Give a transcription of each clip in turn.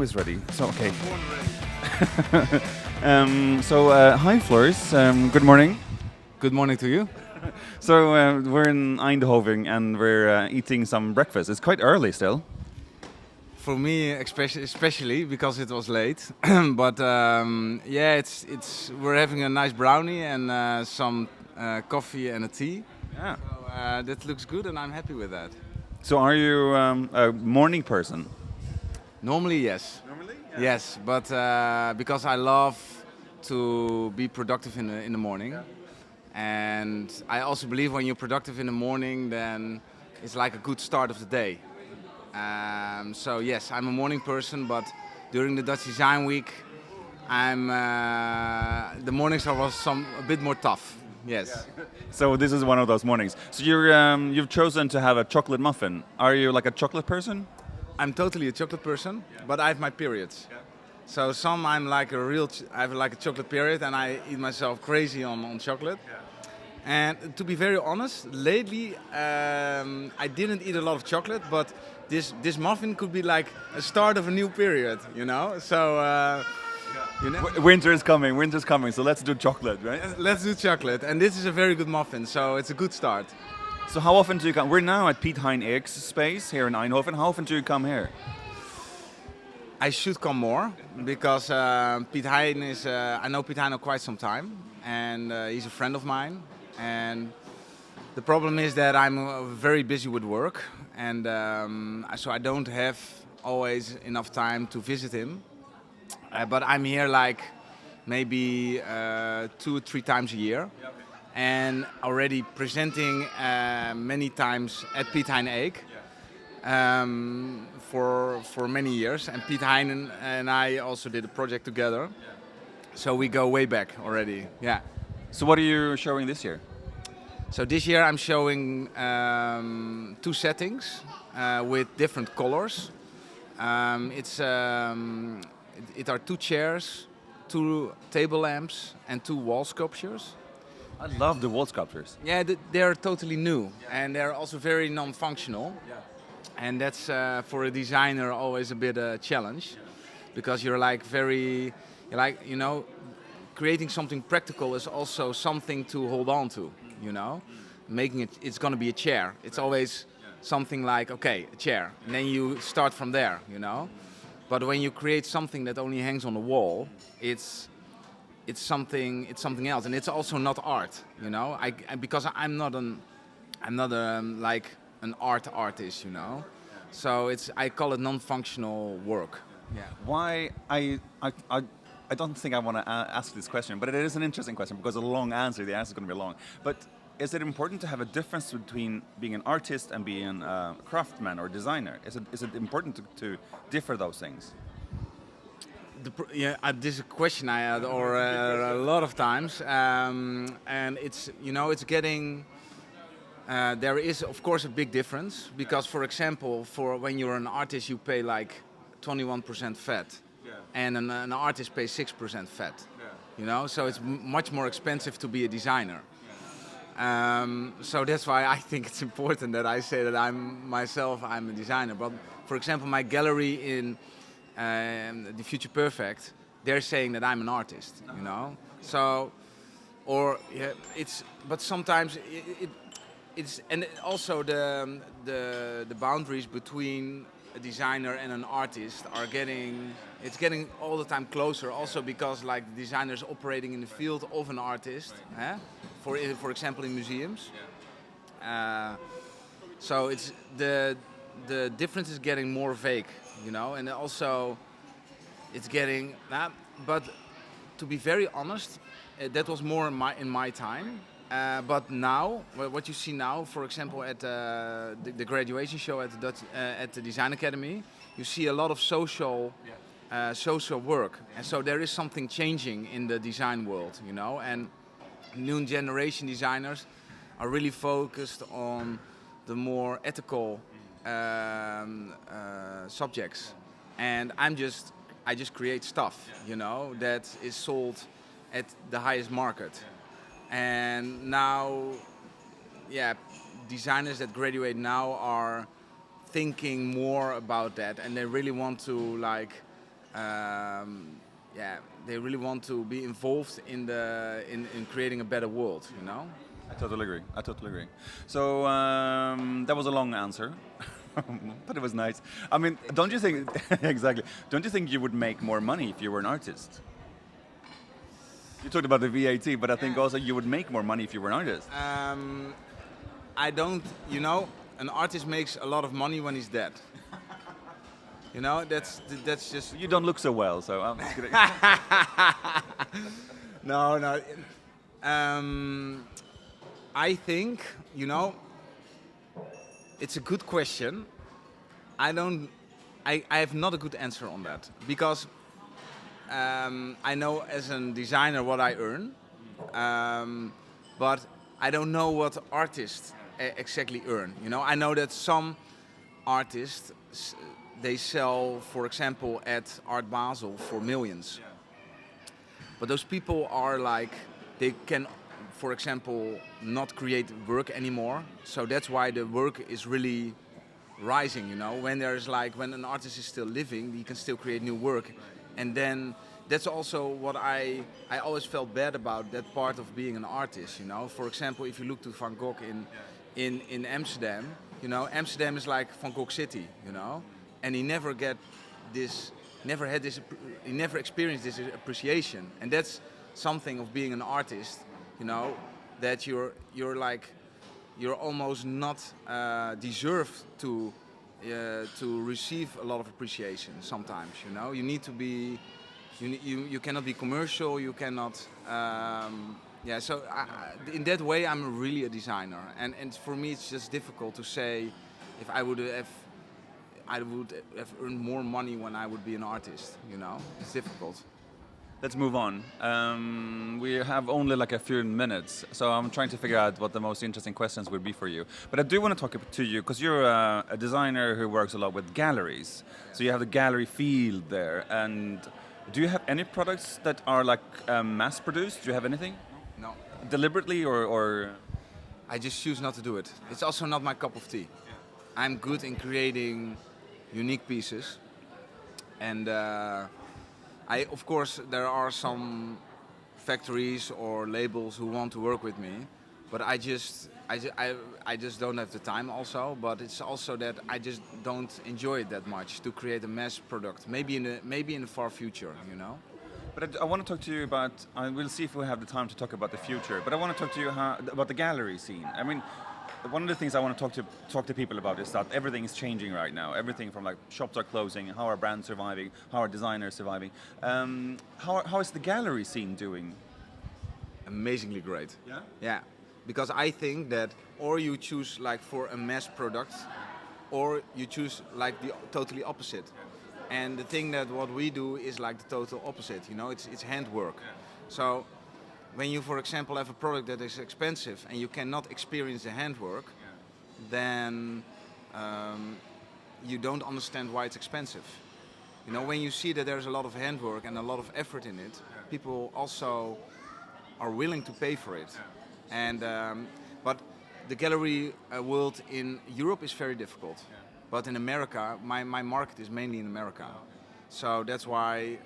always ready. So, okay. Hi, Floris. Good morning. Good morning to you. So, we're in Eindhoven and we're eating some breakfast. It's quite early still. For me, especially because it was late, but yeah, we're having a nice brownie and some coffee and a tea. Yeah. So that looks good, and I'm happy with that. So, are you a morning person? Normally, yes. Normally? Yes, but because I love to be productive in the morning, and I also believe when you're productive in the morning, then it's like a good start of the day. So yes, I'm a morning person, but during the Dutch Design Week, the mornings are a bit more tough. Yes. So this is one of those mornings. So you've chosen to have a chocolate muffin. Are you like a chocolate person? I'm totally a chocolate person, but I have my periods. So I'm like I have like a chocolate period, and I eat myself crazy on chocolate. And to be very honest, lately I didn't eat a lot of chocolate, but this muffin could be like a start of a new period, you know. So Winter is coming. Winter's coming. So let's do chocolate, right? let's do chocolate, and this is a very good muffin, so it's a good start. So how often do you come? We're now at Piet Hein Eek's space here in Eindhoven. How often do you come here? I should come more because Piet Hein I know Piet Hein quite some time, and he's a friend of mine. And the problem is that I'm very busy with work, and so I don't have always enough time to visit him. But I'm here like maybe 2 or 3 times a year, and already presenting many times at Piet Hein Eek for many years. And Piet Hein and I also did a project together, so we go way back already. Yeah. So what are you showing this year? So this year I'm showing 2 settings with different colors. It are 2 chairs, 2 table lamps, and 2 wall sculptures. I love the wall sculptures. Yeah, they're totally new, and they're also very non-functional. And that's for a designer always a bit a challenge, because you're like creating something practical is also something to hold on to, you know. Making it's going to be a chair. It's always something like, okay, a chair, and then you start from there, you know. But when you create something that only hangs on the wall, it's something else, and it's also not art, you know. Because I'm not like an artist, you know. So I call it non-functional work. Yeah. Why I don't think I want to ask this question, but it is an interesting question because a long answer. The answer is going to be long. But is it important to have a difference between being an artist and being a craftsman or designer? Is it important to differ those things? This is a question I had a lot of times, and it's getting. There is of course a big difference because, for example, for when you're an artist, you pay like 21% VAT, and an artist pays 6% VAT. You know, so it's much more expensive to be a designer. So that's why I think it's important that I say that I'm a designer. But for example, my gallery in the Future Perfect, they're saying that I'm an artist. You know, so but sometimes it's and also the boundaries between a designer and an artist are getting all the time closer. Also because like the designer is operating in the field of an artist, for example in museums. So it's the difference is getting more vague, you know, and also it's getting. But to be very honest, that was more in my time. But now, what you see now, for example, at the graduation show at the Design Academy, you see a lot of social work, and so there is something changing in the design world, you know. And new generation designers are really focused on the more ethical subjects, and I just create stuff, you know, that is sold at the highest market. And now, designers that graduate now are thinking more about that, and they really want to yeah, they really want to be involved in creating a better world. You know. I totally agree. I totally agree. So that was a long answer, but it was nice. I mean, don't you think exactly? Don't you think you would make more money if you were an artist? You talked about the VAT, but I think also you would make more money if you were an artist. I don't. You know, an artist makes a lot of money when he's dead. You know, that's just. You don't look so well, so I'm just kidding. No, no. I think, you know, it's a good question. I have not a good answer on that because I know as a designer what I earn, but I don't know what artists exactly earn. You know, I know that some artists they sell, for example, at Art Basel for millions. But those people are like, they can, for example, not create work anymore. So that's why the work is really rising, you know. When there's like, when an artist is still living, he can still create new work. And then that's also what I always felt bad about that part of being an artist, you know. For example, if you look to Van Gogh in Amsterdam, you know, Amsterdam is like Van Gogh City, you know. And he never get this, never had this, he never experienced this appreciation. And that's something of being an artist, you know, that you're like, you're almost not deserved to receive a lot of appreciation sometimes, you know. You need to be, you cannot be commercial, you cannot, yeah, so in that way I'm really a designer. And for me it's just difficult to say if I would have earned more money when I would be an artist, you know. It's difficult. Let's move on. We have only like a few minutes, so I'm trying to figure out what the most interesting questions would be for you. But I do want to talk to you because you're a designer who works a lot with galleries. So you have the gallery field there. And do you have any products that are like mass-produced? Do you have anything? No. Deliberately or? I just choose not to do it. It's also not my cup of tea. I'm good in creating unique pieces, and of course, there are some factories or labels who want to work with me, but I just don't have the time also. But it's also that I just don't enjoy it that much to create a mass product. Maybe in the far future, you know. But I want to talk to you about. We'll see if we have the time to talk about the future. But I want to talk to you about the gallery scene. I mean, one of the things I want to talk to people about is that everything is changing right now. Everything from like shops are closing, how are brands surviving, how are designers surviving. How is the gallery scene doing? Amazingly great. Yeah? Yeah, because I think that or you choose like for a mass product, or you choose like the totally opposite. And the thing that what we do is like the total opposite. You know, it's handwork. So when you, for example, have a product that is expensive and you cannot experience the handwork, then you don't understand why it's expensive. You know, when you see that there's a lot of handwork and a lot of effort in it, people also are willing to pay for it. And but the gallery world in Europe is very difficult. But in America, my market is mainly in America. So that's why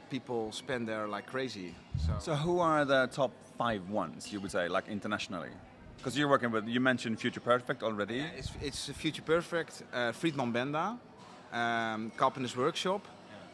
people spend there like crazy. So who are the top 5 ones, you would say, like internationally? Because you're working with, you mentioned Future Perfect already. Yeah, it's Future Perfect, Friedman Benda, Carpenter's Workshop,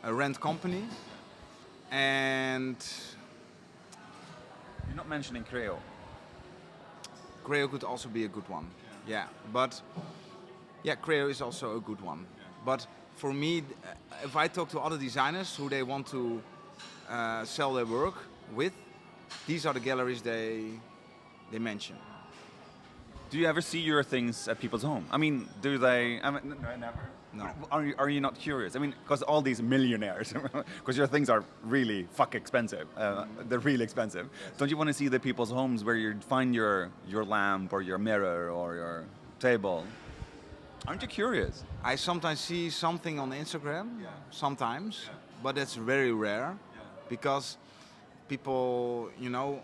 a rent company, and... You're not mentioning Creo. Creo could also be a good one, yeah. But, yeah, Creo is also a good one. But for me, if I talk to other designers who they want to sell their work with, these are the galleries they mention. Do you ever see your things at people's home? I mean, do they? I mean, no, never. No. Are you not curious? I mean, because all these millionaires, because your things are really expensive. They're really expensive. Yes. Don't you want to see the people's homes where you find your lamp or your mirror or your table? Aren't you curious? I sometimes see something on Instagram, sometimes, but that's very rare, because people, you know,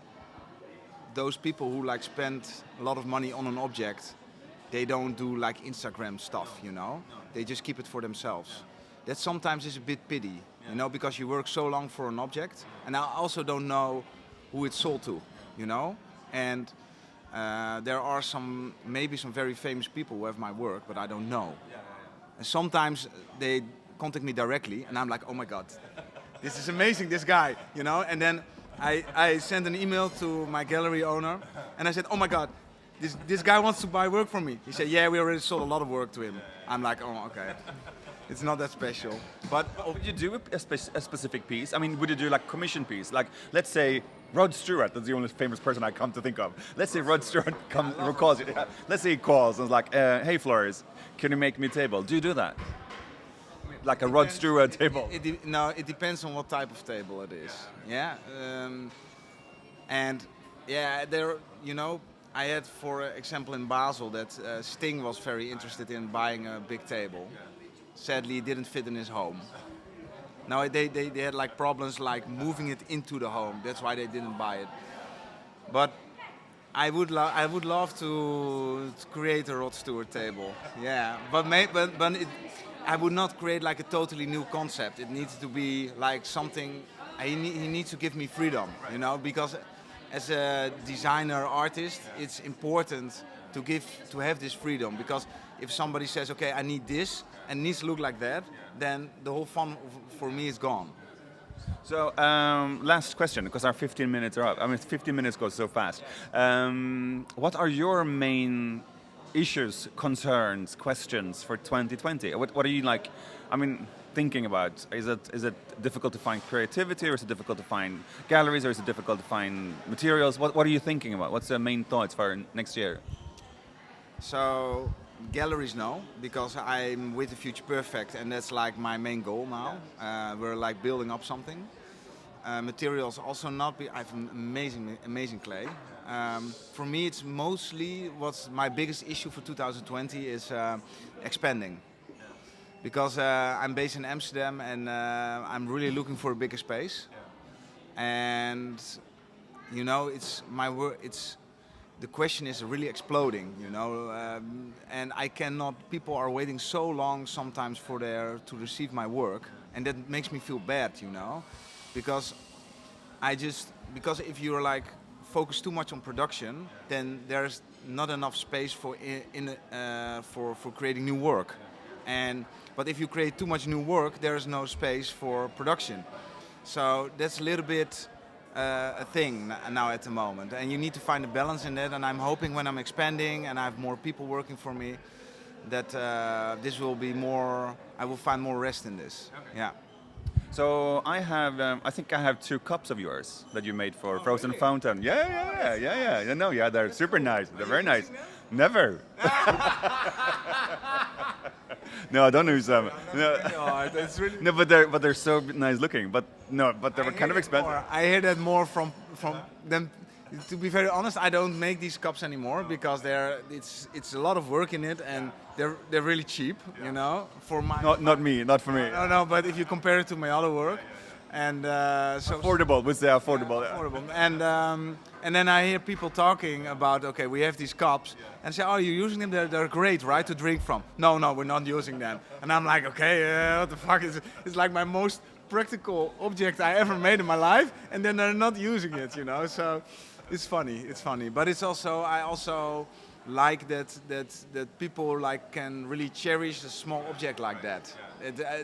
those people who like spend a lot of money on an object, they don't do like Instagram stuff, you know. They just keep it for themselves. That sometimes is a bit pity, you know, because you work so long for an object, and I also don't know who it's sold to, you know, and there are maybe some very famous people who have my work, but I don't know. And sometimes they contact me directly, and I'm like, oh my god, this is amazing, this guy, you know, and then I sent an email to my gallery owner, and I said, oh my god, this guy wants to buy work from me. He said, yeah, we already sold a lot of work to him. I'm like, oh, okay. It's not that special. But would you do a specific piece? I mean, would you do like commission piece? Like, let's say Rod Stewart, that's the only famous person I come to think of. Let's say Rod Stewart calls you. Let's say he calls and is like, hey Floris, can you make me a table? Do you do that? Like a Rod Stewart table? No, it depends on what type of table it is. Yeah. And yeah, there, you know, I had, for example, in Basel that Sting was very interested in buying a big table. Sadly, it didn't fit in his home. Now they had like problems like moving it into the home. That's why they didn't buy it. But I would love to create a Rod Stewart table. Yeah, but I would not create like a totally new concept. It needs to be like something. He needs to give me freedom, you know, because as a designer artist, it's important to have this freedom, because if somebody says, okay, I need this and it needs to look like that, then the whole fun for me is gone. So last question, because our 15 minutes are up. I mean, 15 minutes goes so fast. What are your main issues, concerns, questions for 2020? What are you like? I mean, thinking about? Is it difficult to find creativity, or is it difficult to find galleries, or is it difficult to find materials? What are you thinking about? What's the main thoughts for next year? So galleries, no, because I'm with the Future Perfect, and that's like my main goal now. We're like building up something. Materials also not. I have amazing clay. For me, it's mostly what's my biggest issue for 2020 is expanding. Because I'm based in Amsterdam, and I'm really looking for a bigger space. And you know, it's my work. The question is really exploding, you know, and I cannot. People are waiting so long sometimes to receive my work, and that makes me feel bad, you know, because if you're like focused too much on production, then there's not enough space for creating new work, but if you create too much new work, there is no space for production. So that's a little bit a thing now at the moment, and you need to find a balance in that. And I'm hoping when I'm expanding and I have more people working for me, that this will be more. I will find more rest in this. Okay. Yeah. So I think I have 2 cups of yours that you made for Frozen really? Fountain. Yeah. No, yeah, they're super nice. They're very nice. Never. No, I don't use them. No, that's really. No, but they're so nice looking. But they were kind of expensive. I hear that more from them. To be very honest, I don't make these cups anymore because it's a lot of work in it, and they're really cheap, you know. For my not me, not for me. No. But if you compare it to my other work, and so affordable, we'd say affordable. Yeah, affordable. And then I hear people talking about, okay, we have these cups, and say, oh, you're using them? They're great, right, to drink from? No, we're not using them. And I'm like, okay, what the fuck is it? It's like my most practical object I ever made in my life, and then they're not using it, you know. So it's funny. But it's also, I also like that people like can really cherish a small object like that.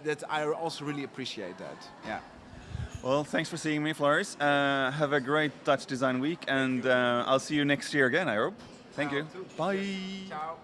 That I also really appreciate that. Yeah. Well, thanks for seeing me, Floris. Have a great Dutch Design Week, and I'll see you next year again, I hope. Thank you. Bye. Ciao.